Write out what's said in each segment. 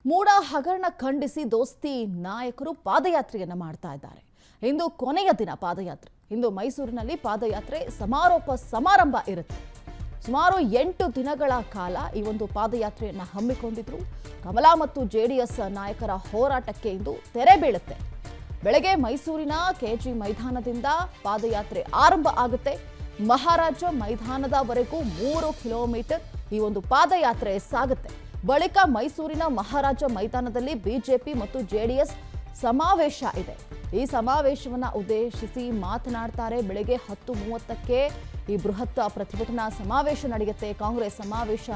ಮೂಡ ಹಗರಣ ಖಂಡಿಸಿ ದೋಸ್ತಿ ನಾಯಕರು ಪಾದಯಾತ್ರೆಯನ್ನ ಮಾಡ್ತಾ ಇದ್ದಾರೆ. ಇಂದು ಕೊನೆಯ ದಿನ ಪಾದಯಾತ್ರೆ. ಇಂದು ಮೈಸೂರಿನಲ್ಲಿ ಪಾದಯಾತ್ರೆ ಸಮಾರೋಪ ಸಮಾರಂಭ ಇರುತ್ತೆ. ಸುಮಾರು 8 ದಿನಗಳ ಕಾಲ ಈ ಒಂದು ಪಾದಯಾತ್ರೆಯನ್ನ ಹಮ್ಮಿಕೊಂಡಿದ್ರು. ಕಮಲ ಮತ್ತು ಜೆಡಿಎಸ್ ನಾಯಕರ ಹೋರಾಟಕ್ಕೆ ಇಂದು ತೆರೆ ಬೀಳುತ್ತೆ. ಬೆಳಗ್ಗೆ ಮೈಸೂರಿನ ಕೆಜಿ ಮೈದಾನದಿಂದ ಪಾದಯಾತ್ರೆ ಆರಂಭ ಆಗುತ್ತೆ. ಮಹಾರಾಜ ಮೈದಾನದವರೆಗೂ 3 ಕಿಲೋಮೀಟರ್ ಈ ಒಂದು ಪಾದಯಾತ್ರೆ ಸಾಗುತ್ತೆ. ಬಳಿಕ ಮೈಸೂರಿನ ಮಹಾರಾಜ ಮೈದಾನದಲ್ಲಿ ಬಿಜೆಪಿ ಮತ್ತು ಜೆಡಿಎಸ್ ಸಮಾವೇಶ ಇದೆ. ಈ ಸಮಾವೇಶವನ್ನ ಉದ್ದೇಶಿಸಿ ಮಾತನಾಡ್ತಾರೆ. ಬೆಳಗ್ಗೆ 10:30ಕ್ಕೆ ಈ ಬೃಹತ್ ಪ್ರತಿಭಟನಾ ಸಮಾವೇಶ ನಡೆಯುತ್ತೆ. ಕಾಂಗ್ರೆಸ್ ಸಮಾವೇಶ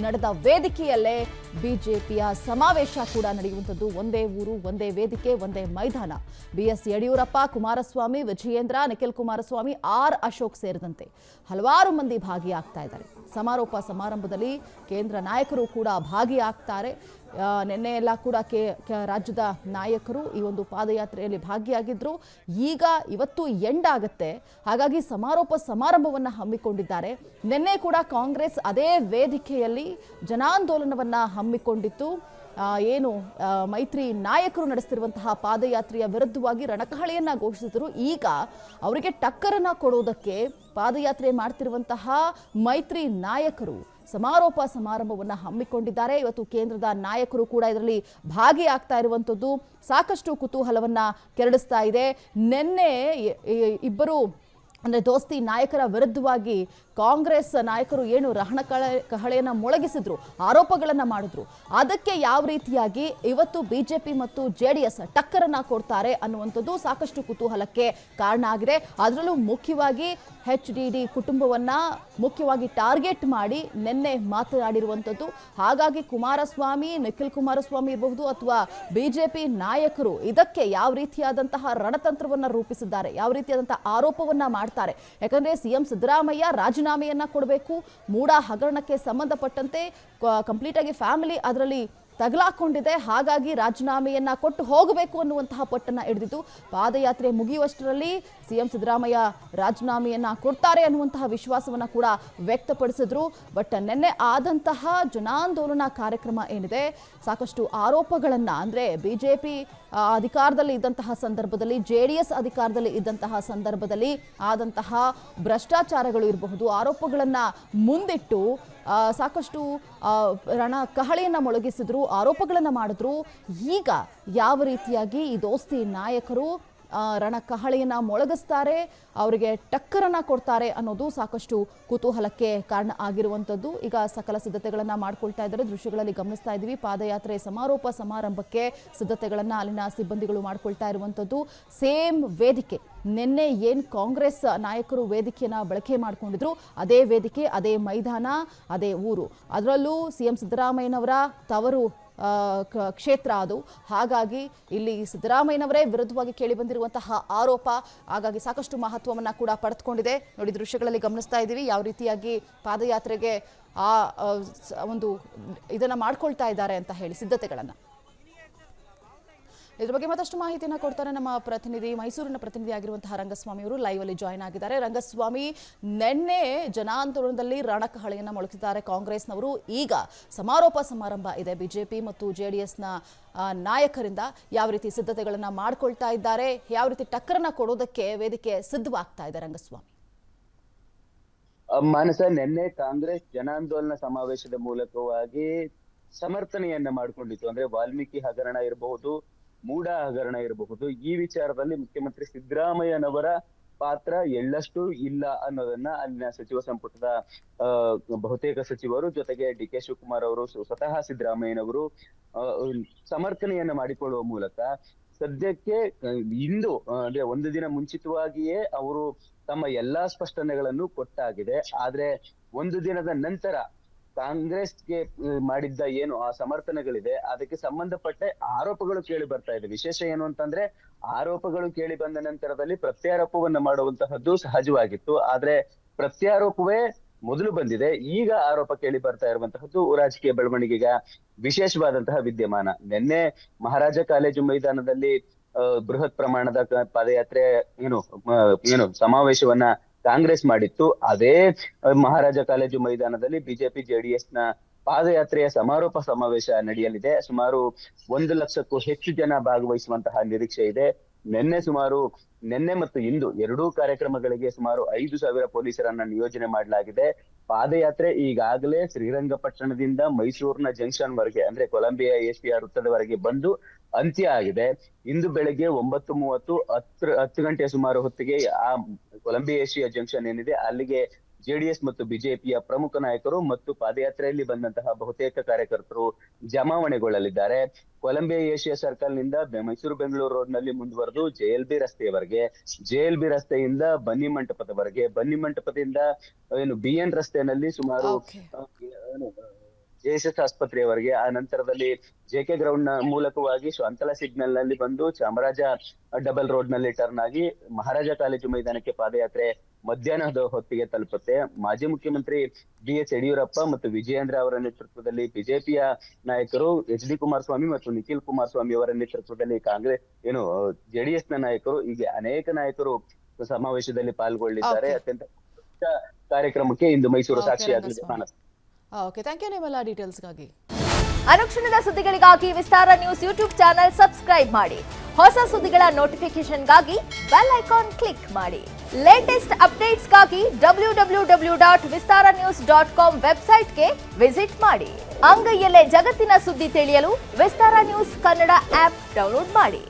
ನಡೆದ ವೇದಿಕೆಯಲ್ಲೇ ಬಿಜೆಪಿಯ ಸಮಾವೇಶ ಕೂಡ ನಡೆಯುವಂಥದ್ದು. ಒಂದೇ ಊರು, ಒಂದೇ ವೇದಿಕೆ, ಒಂದೇ ಮೈದಾನ. ಬಿಎಸ್ ಯಡಿಯೂರಪ್ಪ, ಕುಮಾರಸ್ವಾಮಿ, ವಿಜಯೇಂದ್ರ, ನಿಖಿಲ್ ಕುಮಾರಸ್ವಾಮಿ, ಆರ್ ಅಶೋಕ್ ಸೇರಿದಂತೆ ಹಲವಾರು ಮಂದಿ ಭಾಗಿಯಾಗ್ತಾ ಇದ್ದಾರೆ. ಸಮಾರೋಪ ಸಮಾರಂಭದಲ್ಲಿ ಕೇಂದ್ರ ನಾಯಕರು ಕೂಡ ಭಾಗಿಯಾಗ್ತಾರೆ. ನಿನ್ನೆ ಎಲ್ಲ ಕೂಡ ರಾಜ್ಯದ ನಾಯಕರು ಈ ಒಂದು ಪಾದಯಾತ್ರೆಯಲ್ಲಿ ಭಾಗಿಯಾಗಿದ್ರು. ಇವತ್ತು ಎಂಡ್ ಆಗುತ್ತೆ. ಹಾಗಾಗಿ ಸಮಾರೋಪ ಸಮಾರಂಭವನ್ನ ಹಮ್ಮಿಕೊಂಡಿದ್ದಾರೆ. ನಿನ್ನೆ ಕೂಡ ಕಾಂಗ್ರೆಸ್ ಅದೇ ವೇದಿಕೆಯಲ್ಲಿ ಜನಾಂದೋಲನವನ್ನ ಹಮ್ಮಿಕೊಂಡಿತ್ತು. ಮೈತ್ರಿ ನಾಯಕರು ನಡೆಸ್ತಿರುವಂತಹ ಪಾದಯಾತ್ರೆಯ ವಿರುದ್ಧವಾಗಿ ರಣಕಹಳೆಯನ್ನ ಘೋಷಿಸಿದರು. ಈಗ ಅವರಿಗೆ ಟಕ್ಕರನ್ನ ಕೊಡೋದಕ್ಕೆ ಪಾದಯಾತ್ರೆ ಮಾಡ್ತಿರುವಂತಹ ಮೈತ್ರಿ ನಾಯಕರು ಸಮಾರೋಪ ಸಮಾರಂಭವನ್ನ ಹಮ್ಮಿಕೊಂಡಿದ್ದಾರೆ. ಇವತ್ತು ಕೇಂದ್ರದ ನಾಯಕರು ಕೂಡ ಇದರಲ್ಲಿ ಭಾಗಿಯಾಗ್ತಾ ಇರುವಂಥದ್ದು ಸಾಕಷ್ಟು ಕುತೂಹಲವನ್ನ ಕೆರಳಿಸ್ತಾ ಇದೆ. ನಿನ್ನೆ ಇಬ್ಬರು ಅಂದರೆ ದೋಸ್ತಿ ನಾಯಕರ ವಿರುದ್ಧವಾಗಿ ಕಾಂಗ್ರೆಸ್ ನಾಯಕರು ಕಹಳೆಯನ್ನ ಮೊಳಗಿಸಿದ್ರು, ಆರೋಪಗಳನ್ನ ಮಾಡಿದ್ರು. ಅದಕ್ಕೆ ಯಾವ ರೀತಿಯಾಗಿ ಇವತ್ತು ಬಿಜೆಪಿ ಮತ್ತು ಜೆಡಿಎಸ್ ಟಕ್ಕರನ್ನ ಕೊಡ್ತಾರೆ ಅನ್ನುವಂಥದ್ದು ಸಾಕಷ್ಟು ಕುತೂಹಲಕ್ಕೆ ಕಾರಣ ಆಗಿದೆ. ಅದರಲ್ಲೂ ಮುಖ್ಯವಾಗಿ HDD ಕುಟುಂಬವನ್ನ ಮುಖ್ಯವಾಗಿ ಟಾರ್ಗೆಟ್ ಮಾಡಿ ನಿನ್ನೆ ಮಾತನಾಡಿರುವಂಥದ್ದು. ಹಾಗಾಗಿ ಕುಮಾರಸ್ವಾಮಿ, ನಿಖಿಲ್ ಕುಮಾರಸ್ವಾಮಿ ಇರಬಹುದು ಅಥವಾ ಬಿಜೆಪಿ ನಾಯಕರು ಇದಕ್ಕೆ ಯಾವ ರೀತಿಯಾದಂತಹ ರಣತಂತ್ರವನ್ನ ರೂಪಿಸಿದ್ದಾರೆ, ಯಾವ ರೀತಿಯಾದಂತಹ ಆರೋಪವನ್ನ ಮಾಡ್ತಾರೆ. ಯಾಕಂದ್ರೆ ಸಿಎಂ ಸಿದ್ದರಾಮಯ್ಯ ರಾಜೀನಾಮೆಯನ್ನ ಕೊಡಬೇಕು. ಮೂಡ ಹಗರಣಕ್ಕೆ ಸಂಬಂಧಪಟ್ಟಂತೆ ಕಂಪ್ಲೀಟ್ ಆಗಿ ಫ್ಯಾಮಿಲಿ ಅದರಲ್ಲಿ ತಗಲಾಕೊಂಡಿದೆ. ಹಾಗಾಗಿ ರಾಜೀನಾಮೆಯನ್ನ ಕೊಟ್ಟು ಹೋಗಬೇಕು ಅನ್ನುವಂತಹ ಪಟ್ಟನ್ನ ಹಿಡಿದಿತ್ತು. ಪಾದಯಾತ್ರೆ ಮುಗಿಯುವಷ್ಟರಲ್ಲಿ ಸಿಎಂ ಸಿದ್ದರಾಮಯ್ಯ ರಾಜೀನಾಮೆಯನ್ನ ಕೊಡ್ತಾರೆ ಅನ್ನುವಂತಹ ವಿಶ್ವಾಸವನ್ನ ಕೂಡ ವ್ಯಕ್ತಪಡಿಸಿದ್ರು. ಬಟ್ ನಿನ್ನೆ ಆದಂತಹ ಜನಾಂದೋಲನ ಕಾರ್ಯಕ್ರಮ ಏನಿದೆ, ಸಾಕಷ್ಟು ಆರೋಪಗಳನ್ನ, ಅಂದ್ರೆ ಬಿಜೆಪಿ ಅಧಿಕಾರದಲ್ಲಿ ಇದ್ದಂತಹ ಸಂದರ್ಭದಲ್ಲಿ, ಜೆಡಿಎಸ್ ಅಧಿಕಾರದಲ್ಲಿ ಇದ್ದಂತಹ ಸಂದರ್ಭದಲ್ಲಿ ಆದಂತಹ ಭ್ರಷ್ಟಾಚಾರಗಳು ಇರಬಹುದು, ಆರೋಪಗಳನ್ನ ಮುಂದಿಟ್ಟು ಸಾಕಷ್ಟು ಕಹಳೆಯನ್ನ ಮೊಳಗಿಸಿದ್ರು, ಆರೋಪಗಳನ್ನ ಮಾಡಿದ್ರು. ಈಗ ಯಾವ ರೀತಿಯಾಗಿ ಈ ದೋಸ್ತಿ ನಾಯಕರು ಕಹಳೆಯನ್ನ ಮೊಳಗಿಸ್ತಾರೆ, ಅವರಿಗೆ ಟಕ್ಕರನ್ನ ಕೊಡ್ತಾರೆ ಅನ್ನೋದು ಸಾಕಷ್ಟು ಕುತೂಹಲಕ್ಕೆ ಕಾರಣ ಆಗಿರುವಂಥದ್ದು. ಈಗ ಸಕಲ ಸಿದ್ಧತೆಗಳನ್ನ ಮಾಡ್ಕೊಳ್ತಾ ಇದ್ದಾರೆ. ದೃಶ್ಯಗಳಲ್ಲಿ ಗಮನಿಸ್ತಾ ಇದ್ದೀವಿ. ಪಾದಯಾತ್ರೆ ಸಮಾರೋಪ ಸಮಾರಂಭಕ್ಕೆ ಸಿದ್ಧತೆಗಳನ್ನ ಅಲ್ಲಿನ ಸಿಬ್ಬಂದಿಗಳು ಮಾಡ್ಕೊಳ್ತಾ ಇರುವಂಥದ್ದು. ಸೇಮ್ ವೇದಿಕೆ, ನಿನ್ನೆ ಕಾಂಗ್ರೆಸ್ ನಾಯಕರು ವೇದಿಕೆಯನ್ನ ಬಳಕೆ ಮಾಡ್ಕೊಂಡಿದ್ರು, ಅದೇ ವೇದಿಕೆ, ಅದೇ ಮೈದಾನ, ಅದೇ ಊರು. ಅದರಲ್ಲೂ ಸಿಎಂ ಸಿದ್ದರಾಮಯ್ಯನವರ ತವರು ಕ್ಷೇತ್ರ ಅದು. ಹಾಗಾಗಿ ಇಲ್ಲಿ ಸಿದ್ದರಾಮಯ್ಯನವರೇ ವಿರುದ್ಧವಾಗಿ ಕೇಳಿ ಬಂದಿರುವಂತಹ ಆರೋಪ ಹಾಗಾಗಿ ಸಾಕಷ್ಟು ಮಹತ್ವವನ್ನ ಕೂಡ ಪಡೆದುಕೊಂಡಿದೆ. ನೋಡಿ, ದೃಶ್ಯಗಳಲ್ಲಿ ಗಮನಿಸ್ತಾ ಇದ್ದೀವಿ ಯಾವ ರೀತಿಯಾಗಿ ಪಾದಯಾತ್ರೆಗೆ ಒಂದು ಇದನ್ನ ಮಾಡ್ಕೊಳ್ತಾ ಇದ್ದಾರೆ ಅಂತ ಹೇಳಿ ಸಿದ್ಧತೆಗಳನ್ನ. ಇದ್ರ ಬಗ್ಗೆ ಮತ್ತಷ್ಟು ಮಾಹಿತಿಯನ್ನು ಕೊಡ್ತಾರೆ ನಮ್ಮ ಪ್ರತಿನಿಧಿ, ಮೈಸೂರಿನ ಪ್ರತಿನಿಧಿ ಆಗಿರುವಂತಹ ರಂಗಸ್ವಾಮಿ ಅವರು ಲೈವ್ ಅಲ್ಲಿ ಜಾಯ್ನ್ ಆಗಿದ್ದಾರೆ. ರಂಗಸ್ವಾಮಿ, ನಿನ್ನೆ ಜನಾಂದೋಲನದಲ್ಲಿ ರಣಕಹಳೆಯನ್ನ ಮೊಳಗಿಸಿದ್ದಾರೆ ಕಾಂಗ್ರೆಸ್ನವರು. ಈಗ ಸಮಾರೋಪ ಸಮಾರಂಭ ಇದೆ ಬಿಜೆಪಿ ಮತ್ತು ಜೆಡಿಎಸ್ನ ನಾಯಕರಿಂದ. ಯಾವ ರೀತಿ ಸಿದ್ಧತೆಗಳನ್ನ ಮಾಡ್ಕೊಳ್ತಾ ಇದ್ದಾರೆ, ಯಾವ ರೀತಿ ಟಕ್ಕರನ್ನ ಕೊಡೋದಕ್ಕೆ ವೇದಿಕೆ ಸಿದ್ಧವಾಗ್ತಾ ಇದೆ ರಂಗಸ್ವಾಮಿ? ಮಾನಸ, ನಿನ್ನೆ ಕಾಂಗ್ರೆಸ್ ಜನಾಂದೋಲನ ಸಮಾವೇಶದ ಮೂಲಕವಾಗಿ ಸಮರ್ಥನೆಯನ್ನ ಮಾಡಿಕೊಂಡಿತ್ತು. ಅಂದ್ರೆ ವಾಲ್ಮೀಕಿ ಹಗರಣ ಇರಬಹುದು, ಮೂಡ ಹಗರಣ ಇರಬಹುದು, ಈ ವಿಚಾರದಲ್ಲಿ ಮುಖ್ಯಮಂತ್ರಿ ಸಿದ್ದರಾಮಯ್ಯನವರ ಪಾತ್ರ ಎಳ್ಳಷ್ಟು ಇಲ್ಲ ಅನ್ನೋದನ್ನ ಅಲ್ಲಿನ ಸಚಿವ ಸಂಪುಟದ ಬಹುತೇಕ ಸಚಿವರು ಜೊತೆಗೆ DK ಶಿವಕುಮಾರ್ ಅವರು, ಸ್ವತಃ ಸಿದ್ದರಾಮಯ್ಯನವರು ಸಮರ್ಥನೆಯನ್ನ ಮಾಡಿಕೊಳ್ಳುವ ಮೂಲಕ ಸದ್ಯಕ್ಕೆ ಇಂದು ಅಂದ್ರೆ ಒಂದು ದಿನ ಮುಂಚಿತವಾಗಿಯೇ ಅವರು ತಮ್ಮ ಎಲ್ಲಾ ಸ್ಪಷ್ಟನೆಗಳನ್ನು ಕೊಟ್ಟಾಗಿದೆ. ಆದ್ರೆ ಒಂದು ದಿನದ ನಂತರ ಕಾಂಗ್ರೆಸ್ಗೆ ಮಾಡಿದ್ದ ಏನು ಆ ಸಮರ್ಥನೆಗಳಿದೆ ಅದಕ್ಕೆ ಸಂಬಂಧಪಟ್ಟ ಆರೋಪಗಳು ಕೇಳಿ ಬರ್ತಾ ಇದೆ. ವಿಶೇಷ ಏನು ಅಂತಂದ್ರೆ, ಆರೋಪಗಳು ಕೇಳಿ ಬಂದ ನಂತರದಲ್ಲಿ ಪ್ರತ್ಯಾರೋಪವನ್ನ ಮಾಡುವಂತಹದ್ದು ಸಹಜವಾಗಿತ್ತು. ಆದ್ರೆ ಪ್ರತ್ಯಾರೋಪವೇ ಮೊದಲು ಬಂದಿದೆ. ಈಗ ಆರೋಪ ಕೇಳಿ ಬರ್ತಾ ಇರುವಂತಹದ್ದು ರಾಜಕೀಯ ಬೆಳವಣಿಗೆಗ ವಿಶೇಷವಾದಂತಹ ವಿದ್ಯಮಾನ. ನಿನ್ನೆ ಮಹಾರಾಜ ಕಾಲೇಜು ಮೈದಾನದಲ್ಲಿ ಬೃಹತ್ ಪ್ರಮಾಣದ ಪಾದಯಾತ್ರೆ ಸಮಾವೇಶವನ್ನ ಕಾಂಗ್ರೆಸ್ ಮಾಡಿತ್ತು. ಅದೇ ಮಹಾರಾಜ ಕಾಲೇಜು ಮೈದಾನದಲ್ಲಿ ಬಿಜೆಪಿ ಜೆಡಿಎಸ್ ನ ಪಾದಯಾತ್ರೆಯ ಸಮಾರೋಪ ಸಮಾವೇಶ ನಡೆಯಲಿದೆ. ಸುಮಾರು 1 ಲಕ್ಷಕ್ಕೂ ಹೆಚ್ಚು ಜನ ಭಾಗವಹಿಸುವಂತಹ ನಿರೀಕ್ಷೆ ಇದೆ. ನಿನ್ನೆ ಮತ್ತು ಇಂದು ಎರಡೂ ಕಾರ್ಯಕ್ರಮಗಳಿಗೆ ಸುಮಾರು 5,000 ಪೊಲೀಸರನ್ನ ನಿಯೋಜನೆ ಮಾಡಲಾಗಿದೆ. ಪಾದಯಾತ್ರೆ ಈಗಾಗಲೇ ಶ್ರೀರಂಗಪಟ್ಟಣದಿಂದ ಮೈಸೂರಿನ ಜಂಕ್ಷನ್ ವರೆಗೆ ಅಂದ್ರೆ ಕೊಲಂಬಿಯಾ ಏಷ್ಯಾ ವೃತ್ತದವರೆಗೆ ಬಂದು ಅಂತ್ಯ ಆಗಿದೆ. ಇಂದು ಬೆಳಗ್ಗೆ 9:30 10 ಗಂಟೆಯ ಸುಮಾರು ಹೊತ್ತಿಗೆ ಆ ಕೊಲಂಬಿಯಾ ಏಷ್ಯಾ ಜಂಕ್ಷನ್ ಏನಿದೆ ಅಲ್ಲಿಗೆ ಜೆಡಿಎಸ್ ಮತ್ತು ಬಿಜೆಪಿಯ ಪ್ರಮುಖ ನಾಯಕರು ಮತ್ತು ಪಾದಯಾತ್ರೆಯಲ್ಲಿ ಬಂದಂತಹ ಬಹುತೇಕ ಕಾರ್ಯಕರ್ತರು ಜಮಾವಣೆಗೊಳ್ಳಲಿದ್ದಾರೆ. ಕೊಲಂಬಿಯಾ ಏಷ್ಯಾ ಸರ್ಕಲ್ ನಿಂದ ಮೈಸೂರು ಬೆಂಗಳೂರು ರೋಡ್ ನಲ್ಲಿ ಮುಂದುವರೆದು JLB ರಸ್ತೆಯವರೆಗೆ, JLB ರಸ್ತೆಯಿಂದ ಬನ್ನಿ ಮಂಟಪದವರೆಗೆ, ಬನ್ನಿ ಮಂಟಪದಿಂದ BN ರಸ್ತೆಯಲ್ಲಿ ಸುಮಾರು JSS ಆಸ್ಪತ್ರೆಯವರೆಗೆ, ಆ ನಂತರದಲ್ಲಿ JK ಗ್ರೌಂಡ್ ನ ಮೂಲಕವಾಗಿ ಶಾಂತಲಾ ಸಿಗ್ನಲ್ ನಲ್ಲಿ ಬಂದು ಚಾಮರಾಜ ಡಬಲ್ ರೋಡ್ ನಲ್ಲಿ ಟರ್ನ್ ಆಗಿ ಮಹಾರಾಜ ಕಾಲೇಜು ಮೈದಾನಕ್ಕೆ ಪಾದಯಾತ್ರೆ ಮಧ್ಯಾಹ್ನದ ಹೊತ್ತಿಗೆ ತಲುಪುತ್ತೆ. ಮಾಜಿ ಮುಖ್ಯಮಂತ್ರಿ BS ಯಡಿಯೂರಪ್ಪ ಮತ್ತು ವಿಜಯೇಂದ್ರ ಅವರ ನೇತೃತ್ವದಲ್ಲಿ ಬಿಜೆಪಿಯ ನಾಯಕರು HD ಕುಮಾರಸ್ವಾಮಿ ಮತ್ತು ನಿಖಿಲ್ ಕುಮಾರಸ್ವಾಮಿ ಅವರ ನೇತೃತ್ವದಲ್ಲಿ JDS ನ ನಾಯಕರು ಹೀಗೆ ಅನೇಕ ನಾಯಕರು ಸಮಾವೇಶದಲ್ಲಿ ಪಾಲ್ಗೊಳ್ಳಿದ್ದಾರೆ. ಅತ್ಯಂತ ಕಾರ್ಯಕ್ರಮಕ್ಕೆ ಇಂದು ಮೈಸೂರು ಸಾಕ್ಷಿಯಾಗಲಿದೆ. ಓಕೆ, ಥ್ಯಾಂಕ್ ಯು ನಿಮ್ಮೆಲ್ಲ ಡೀಟೇಲ್ಸ್ಗಾಗಿ. ಅನುಕ್ಷಣದ ಸುದ್ದಿಗಳಿಗಾಗಿ ವಿಸ್ತಾರ ನ್ಯೂಸ್ ಯೂಟ್ಯೂಬ್ ಚಾನೆಲ್ ಸಬ್ಸ್ಕ್ರೈಬ್ ಮಾಡಿ. ಹೊಸ ಸುದ್ದಿಗಳ ನೋಟಿಫಿಕೇಶನ್ಗಾಗಿ ಬೆಲ್ ಐಕಾನ್ ಕ್ಲಿಕ್ ಮಾಡಿ. ಲೇಟೆಸ್ಟ್ ಅಪ್ಡೇಟ್ಸ್ಗಾಗಿ www.vistaranews.com ವೆಬ್ಸೈಟ್ಗೆ ವಿಸಿಟ್ ಮಾಡಿ. ಅಂಗೈಯಲ್ಲೇ ಜಗತ್ತಿನ ಸುದ್ದಿ ತಿಳಿಯಲು ವಿಸ್ತಾರ ನ್ಯೂಸ್ ಕನ್ನಡ ಆಪ್ ಡೌನ್ಲೋಡ್ ಮಾಡಿ.